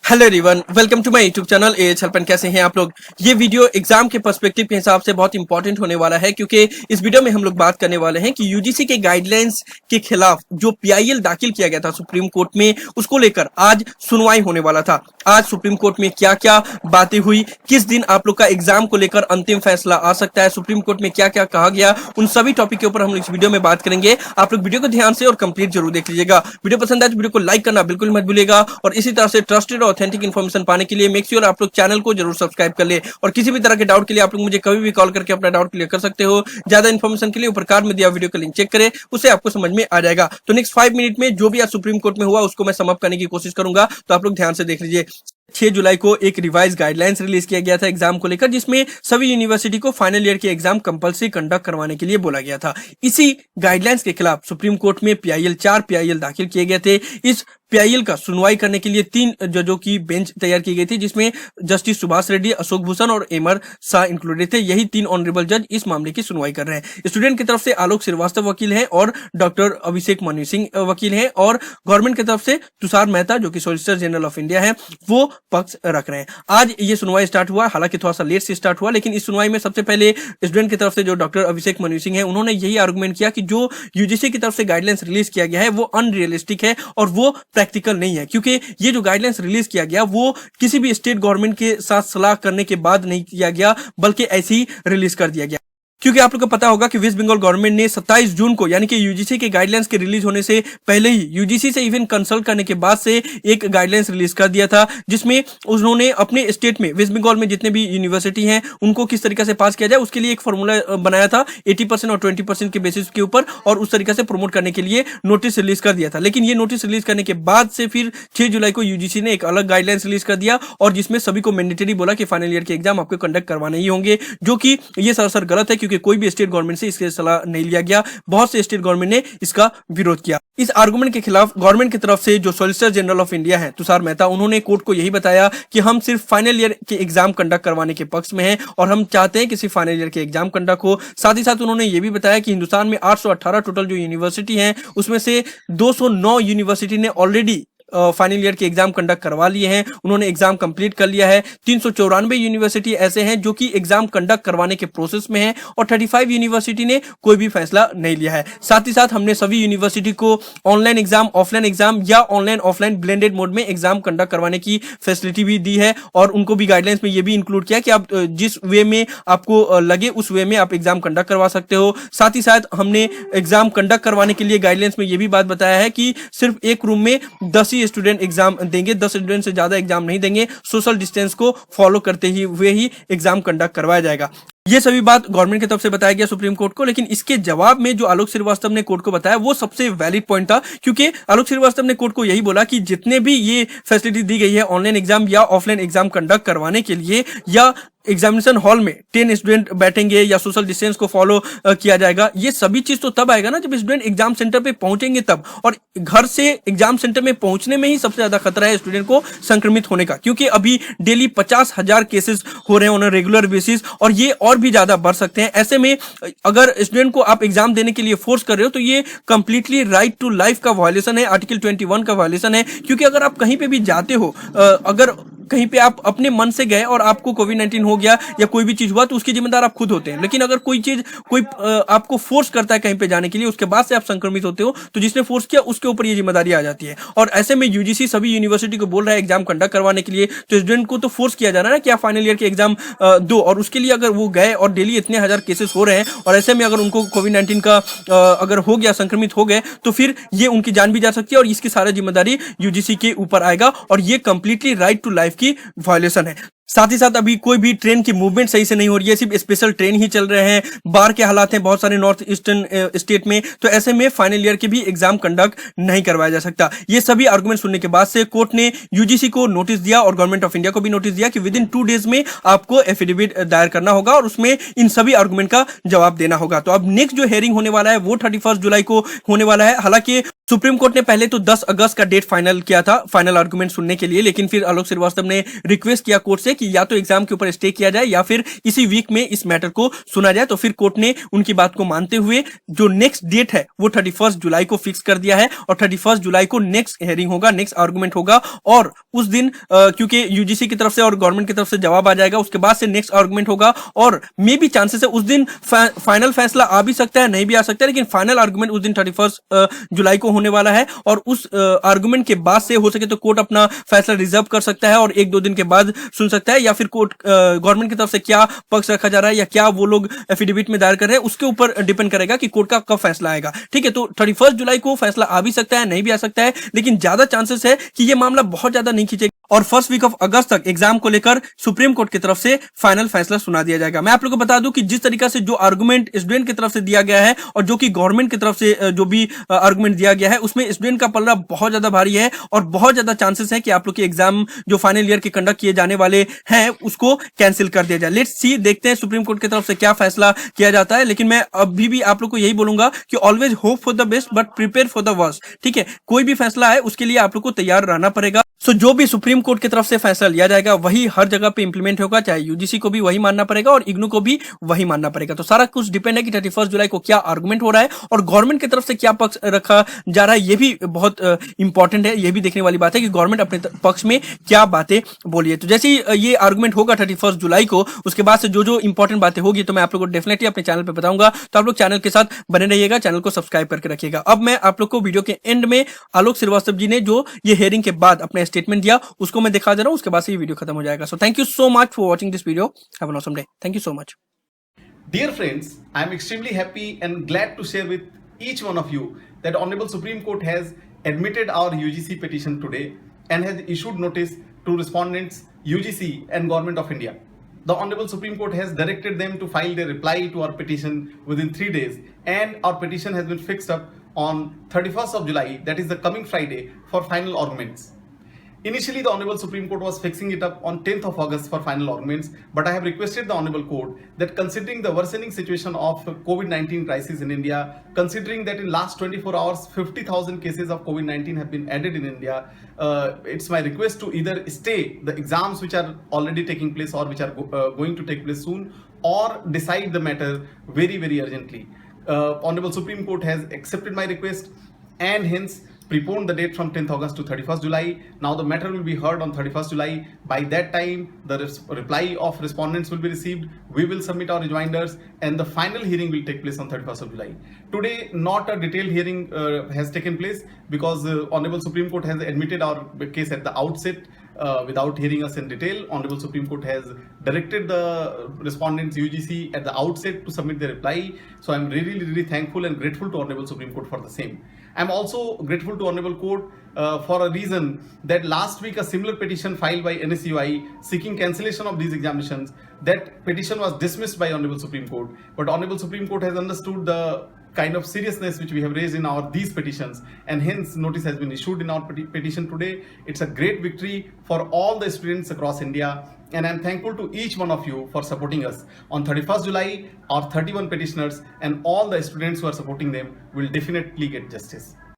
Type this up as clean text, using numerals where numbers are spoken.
Hello everyone, welcome to my YouTube channel एएच हेल्पन। कैसे हैं आप लोग। ये वीडियो एग्जाम के पर्सपेक्टिव के हिसाब से बहुत इंपॉर्टेंट होने वाला है, क्योंकि इस वीडियो में हम लोग बात करने वाले हैं कि यूजीसी के गाइडलाइंस के खिलाफ जो पीआईएल दाखिल किया गया था सुप्रीम कोर्ट में, उसको लेकर आज सुनवाई होने वाला था। आज सुप्रीम कोर्ट में क्या क्या बातें हुई, किस दिन आप लोग का एग्जाम को लेकर अंतिम फैसला आ सकता है, सुप्रीम कोर्ट में क्या क्या कहा गया, उन सभी टॉपिक के ऊपर हम इस वीडियो में बात करेंगे। आप लोग वीडियो को ध्यान से और कंप्लीट जरूर देख लीजिएगा। वीडियो पसंद आए तो वीडियो को लाइक करना बिल्कुल मत भूलिएगा, और इसी तरह से ट्रस्टेड और ऑथेंटिक इन्फॉर्मेशन पाने के लिए मेक श्योर आप लोग चैनल को जरूर सब्सक्राइब कर ले। और किसी भी तरह के डाउट के लिए आप लोग मुझे कभी भी कॉल करके अपना डाउट क्लियर कर सकते हो। ज्यादा इन्फॉर्मेशन के लिए ऊपर कार्ड में दिया वीडियो का लिंक चेक करें, उससे आपको समझ में आ जाएगा। तो नेक्स्ट 5 मिनट में जो भी आज सुप्रीम कोर्ट में हुआ उसको मैं सम अप करने की कोशिश करूंगा, तो आप लोग ध्यान से देख लीजिए। 6 जुलाई को एक रिवाइज गाइडलाइंस रिलीज किया गया था एग्जाम को लेकर, जिसमें सभी यूनिवर्सिटी को फाइनल ईयर के एग्जाम कंपलसरी कंडक्ट करवाने के लिए बोला गया था। इसी गाइडलाइंस के खिलाफ सुप्रीम कोर्ट में पीआईएल 4 पीआईएल दाखिल किए गए थे। इस पीआईएल का सुनवाई करने के लिए 3 जजों की बेंच तैयार की गई थी, जिसमें जस्टिस सुभाष रेड्डी, अशोक भूषण और एमआर शाह इंक्लूडेड थे। यही 3 ऑनरेबल जज इस मामले की सुनवाई कर रहे हैं। स्टूडेंट की तरफ से आलोक श्रीवास्तव वकील हैं और डॉक्टर अभिषेक मनु सिंह वकील हैं, और गवर्नमेंट की तरफ से तुषार मेहता जो कि सॉलिसिटर जनरल ऑफ इंडिया है वो पक्ष रख रहे हैं। आज ये सुनवाई स्टार्ट हुआ, हालांकि थोड़ा सा लेट से स्टार्ट हुआ, लेकिन इस सुनवाई में सबसे पहले स्टूडेंट की तरफ से जो डॉक्टर अभिषेक मनु सिंह है, उन्होंने यही आर्गुमेंट किया कि जो यूजीसी की तरफ से गाइडलाइंस रिलीज किया गया है वो अनरियलिस्टिक है और वो प्रैक्टिकल नहीं है, क्योंकि ये जो गाइडलाइंस रिलीज किया गया वो किसी भी स्टेट गवर्नमेंट के साथ सलाह करने के बाद नहीं किया गया, बल्कि ऐसे ही रिलीज कर दिया गया। क्योंकि आप लोग को पता होगा कि वेस्ट बंगाल गवर्नमेंट ने 27 जून को, यानी कि यूजीसी के गाइडलाइंस के रिलीज होने से पहले ही, यूजीसी से इवन कंसल्ट करने के बाद से एक गाइडलाइंस रिलीज कर दिया था, जिसमें उन्होंने अपने स्टेट में, वेस्ट बंगाल में जितने भी यूनिवर्सिटी हैं उनको किस तरीके से पास किया जाए उसके लिए एक फॉर्मूला बनाया था 80% और 20% के बेसिस के ऊपर, और उस तरीके से प्रमोट करने के लिए नोटिस रिलीज कर दिया था। लेकिन ये नोटिस रिलीज करने के बाद से फिर 6 जुलाई को यूजीसी ने एक अलग गाइडलाइंस रिलीज कर दिया, और जिसमें सभी को मैंडेटरी बोला कि फाइनल ईयर के एग्जाम आपको कंडक्ट करवाने ही होंगे, जो कि ये सरासर गलत है, क्योंकि कोई भी स्टेट गवर्नमेंट से इसके सलाह नहीं लिया गया। बहुत से स्टेट गवर्नमेंट ने इसका विरोध किया। इस आर्गुमेंट के खिलाफ गवर्नमेंट की तरफ से जो सॉलिसिटर जनरल ऑफ इंडिया है तुषार मेहता, उन्होंने कोर्ट को यही बताया कि हम सिर्फ फाइनल ईयर के एग्जाम कंडक्ट करवाने के पक्ष में हैं, और हम चाहते हैं कि सिर्फ फाइनल ईयर के एग्जाम कंडक्ट हो। साथ ही साथ उन्होंने ये भी बताया कि हिंदुस्तान में 818 टोटल जो यूनिवर्सिटी हैं, उसमें से 209 यूनिवर्सिटी ने ऑलरेडी फाइनल ईयर के एग्जाम कंडक्ट करवा लिए हैं, उन्होंने एग्जाम कंप्लीट कर लिया है। 394 यूनिवर्सिटी ऐसे हैं जो कि एग्जाम कंडक्ट करवाने के प्रोसेस में हैं, और 35 यूनिवर्सिटी ने कोई भी फैसला नहीं लिया है। साथ ही साथ हमने सभी यूनिवर्सिटी को ऑनलाइन एग्जाम, ऑफलाइन एग्जाम या ऑनलाइन ऑफलाइन ब्लेंडेड मोड में एग्जाम कंडक्ट करवाने की फैसिलिटी भी दी है, और उनको भी गाइडलाइंस में ये भी इंक्लूड किया कि आप जिस वे में आपको लगे उस वे में आप एग्जाम कंडक्ट करवा सकते हो। साथ ही साथ हमने एग्जाम कंडक्ट करवाने के लिए गाइडलाइंस में ये भी बात बताया है कि सिर्फ एक रूम में 10 स्टूडेंट एग्जाम देंगे, 10 स्टूडेंट से ज्यादा एग्जाम नहीं देंगे। सोशल डिस्टेंस को फॉलो करते ही हुए ही एग्जाम कंडक्ट करवाया जाएगा। ये सभी बात गवर्नमेंट की तरफ से बताया गया सुप्रीम कोर्ट को, लेकिन इसके जवाब में जो आलोक श्रीवास्तव ने कोर्ट को बताया वो सबसे वैलिड पॉइंट था, क्योंकि आलोक श्रीवास्तव ने कोर्ट को यही बोला कि जितने भी ये फैसिलिटी दी गई है ऑनलाइन एग्जाम या ऑफलाइन एग्जाम कंडक्ट करवाने के लिए, या एग्जामिनेशन हॉल में 10 स्टूडेंट बैठेंगे या सोशल डिस्टेंस को फॉलो किया जाएगा, ये सभी चीज तो तब आएगा ना जब स्टूडेंट एग्जाम सेंटर पे पहुंचेंगे तब, और घर से एग्जाम सेंटर में पहुंचने में ही सबसे ज्यादा खतरा है स्टूडेंट को संक्रमित होने का, क्योंकि अभी डेली 50,000 केसेस हो रहे हैं ऑन रेगुलर बेसिस, और ये और भी ज्यादा बढ़ सकते हैं। ऐसे में अगर स्टूडेंट को आप एग्जाम देने के लिए फोर्स कर रहे हो तो ये कंप्लीटली राइट टू लाइफ का वायलेशन है, आर्टिकल 21 का वायलेशन है। क्योंकि अगर आप कहीं पे भी जाते हो, अगर कहीं पे आप अपने मन से गए और आपको कोविड-19 हो गया या कोई भी चीज हुआ, तो उसके जिम्मेदार आप खुद होते हैं। लेकिन अगर कोई आपको फोर्स करता है कहीं पे जाने के लिए, उसके बाद से आप संक्रमित होते हो, तो जिसने फोर्स किया उसके ऊपर ये जिम्मेदारी आ जाती है। और ऐसे में यूजीसी सभी यूनिवर्सिटी को बोल रहा है एग्जाम कंडक्ट करवाने के लिए, तो स्टूडेंट को तो फोर्स किया जा रहा है ना कि आप फाइनल ईयर के एग्जाम दो, और उसके लिए अगर वो गए और डेली इतने हजार केसेस हो रहे हैं, और ऐसे में अगर उनको कोविड-19 का अगर हो गया, संक्रमित हो गए, तो फिर ये उनकी जान भी जा सकती है, और इसकी सारी जिम्मेदारी यूजीसी के ऊपर आएगा, और ये कंप्लीटली राइट टू लाइफ की वायलेशन है। साथ ही साथ अभी कोई भी ट्रेन की मूवमेंट सही से नहीं हो रही है, सिर्फ स्पेशल ट्रेन ही चल रहे हैं। बाढ़ के हालात हैं बहुत सारे नॉर्थ ईस्टर्न स्टेट में, तो ऐसे में फाइनल ईयर के भी एग्जाम कंडक्ट नहीं करवाया जा सकता। ये सभी आर्गुमेंट सुनने के बाद से कोर्ट ने यूजीसी को नोटिस दिया और गवर्नमेंट ऑफ इंडिया को भी नोटिस दिया कि विद इन 2 डेज में आपको एफिडेविट दायर करना होगा, और उसमें इन सभी आर्गुमेंट का जवाब देना होगा। तो अब नेक्स्ट जो हेयरिंग होने वाला है वो 31 जुलाई को होने वाला है। हालांकि सुप्रीम कोर्ट ने पहले तो 10 अगस्त का डेट फाइनल किया था फाइनल आर्गुमेंट सुनने के लिए, लेकिन फिर आलोक श्रीवास्तव ने रिक्वेस्ट किया कोर्ट से कि या तो एग्जाम के ऊपर स्टे किया जाए या फिर इसी वीक में इस मैटर को सुना जाए। तो फिर कोर्ट ने उनकी बात को मानते हुए जो नेक्स्ट डेट है वो 31 जुलाई को फिक्स कर दिया है और 31 जुलाई को नेक्स्ट हियरिंग होगा, नेक्स्ट आर्गुमेंट होगा और उस दिन क्योंकि यूजीसी की तरफ से और गवर्नमेंट की तरफ से जवाब आ जाएगा, उसके बाद से नेक्स्ट आर्गुमेंट होगा और मे भी चांसेस है उस दिन फाइनल फैसला आ भी सकता है, नहीं भी आ सकता है, लेकिन फाइनल आर्गुमेंट उस दिन 31 जुलाई को होने वाला है और उस आर्गुमेंट के बाद से हो सके तो कोर्ट अपना फैसला रिजर्व कर सकता है और एक दो दिन के बाद सुन सकता है या फिर कोर्ट गवर्नमेंट की तरफ से क्या पक्ष रखा जा रहा है या क्या वो लोग एफिडेविट में दायर कर रहे हैं उसके ऊपर डिपेंड करेगा कि कोर्ट का कब फैसला आएगा। ठीक है, तो 31 जुलाई को फैसला आ भी सकता है, नहीं भी आ सकता है, लेकिन ज्यादा चांसेस है कि ये मामला बहुत ज्यादा नहीं खींचेगा और फर्स्ट वीक ऑफ अगस्त तक एग्जाम को लेकर सुप्रीम कोर्ट की तरफ से फाइनल फैसला सुना दिया जाएगा। मैं आप लोगों को बता दूं कि जिस तरीका से जो आर्गुमेंट स्टूडेंट की तरफ से दिया गया है और जो कि गवर्नमेंट की तरफ से जो भी आर्गुमेंट दिया गया है उसमें स्टूडेंट का पलड़ा बहुत ज्यादा भारी है और बहुत ज्यादा चांसेस है कि आप लोग के एग्जाम जो फाइनल ईयर के कंडक्ट किए जाने वाले हैं उसको कैंसिल कर दिया जाए। लेट्स सी, देखते हैं सुप्रीम कोर्ट की तरफ से क्या फैसला किया जाता है, लेकिन मैं अभी भी आप लोग को यही बोलूंगा कि always hope for the best but prepare for the worst. ठीक है, कोई भी फैसला है उसके लिए आप लोग को तैयार रहना पड़ेगा। सो जो भी सुप्रीम कोर्ट की तरफ से फैसला लिया जाएगा वही हर जगह पे इंप्लीमेंट होगा, चाहे यूजीसी को भी वही मानना पड़ेगा और इग्नू को भी वही मानना पड़ेगा। तो सारा कुछ डिपेंड है कि 31 जुलाई को क्या आर्गुमेंट हो रहा है और गवर्नमेंट की तरफ से क्या पक्ष रखा जा रहा है, ये भी बहुत इंपॉर्टेंट है। ये भी देखने वाली बात है कि गवर्नमेंट अपने पक्ष में क्या बातें बोली है। तो जैसे ही ये आर्गुमेंट होगा 31 जुलाई को, उसके बाद से जो जो इंपॉर्टेंट बातें होगी तो मैं आप लोग को डेफिनेटली अपने चैनल पर बताऊंगा। तो आप लोग चैनल के साथ बने रहिएगा, चैनल को सब्सक्राइब करके रखिएगा। अब मैं आप लोग को वीडियो के एंड में आलोक श्रीवास्तव जी ने जो ये हियरिंग के बाद अपना स्टेटमेंट दिया उसको मैं दिखा दे रहा हूं, उसके बाद से ये वीडियो खत्म हो जाएगा। So thank you so much for watching this video. Have an awesome day. Thank you so much. Dear friends, I am extremely happy and glad to share with each one of you that Honorable Supreme Court has admitted our UGC petition today and has issued notice to respondents UGC and Government of India. The Honorable Supreme Court has directed them to file their reply to our petition within 3 days and our petition has been fixed up on 31st of July, that is the coming Friday, for final arguments. Initially, the Honorable Supreme Court was fixing it up on 10th of August for final arguments, but I have requested the Honorable Court that considering the worsening situation of COVID-19 crisis in India, considering that in last 24 hours, 50,000 cases of COVID-19 have been added in India, it's my request to either stay the exams which are already taking place or which are going to take place soon, or decide the matter very, very urgently. Honorable Supreme Court has accepted my request and hence preponed the date from 10th August to 31st July. Now the matter will be heard on 31st July. By that time, the reply of respondents will be received. We will submit our rejoinders and the final hearing will take place on 31st of July. Today, not a detailed hearing has taken place because Honorable Supreme Court has admitted our case at the outset. Without hearing us in detail, Honorable Supreme Court has directed the respondents UGC at the outset to submit their reply. So I'm really, really thankful and grateful to Honorable Supreme Court for the same. I'm also grateful to Honorable Court for a reason that last week a similar petition filed by NSUI seeking cancellation of these examinations, that petition was dismissed by Honorable Supreme Court. But Honorable Supreme Court has understood the kind of seriousness which we have raised in these petitions and hence notice has been issued in our petition today. It's a great victory for all the students across India and I'm thankful to each one of you for supporting us. On 31st July, our 31 petitioners and all the students who are supporting them will definitely get justice.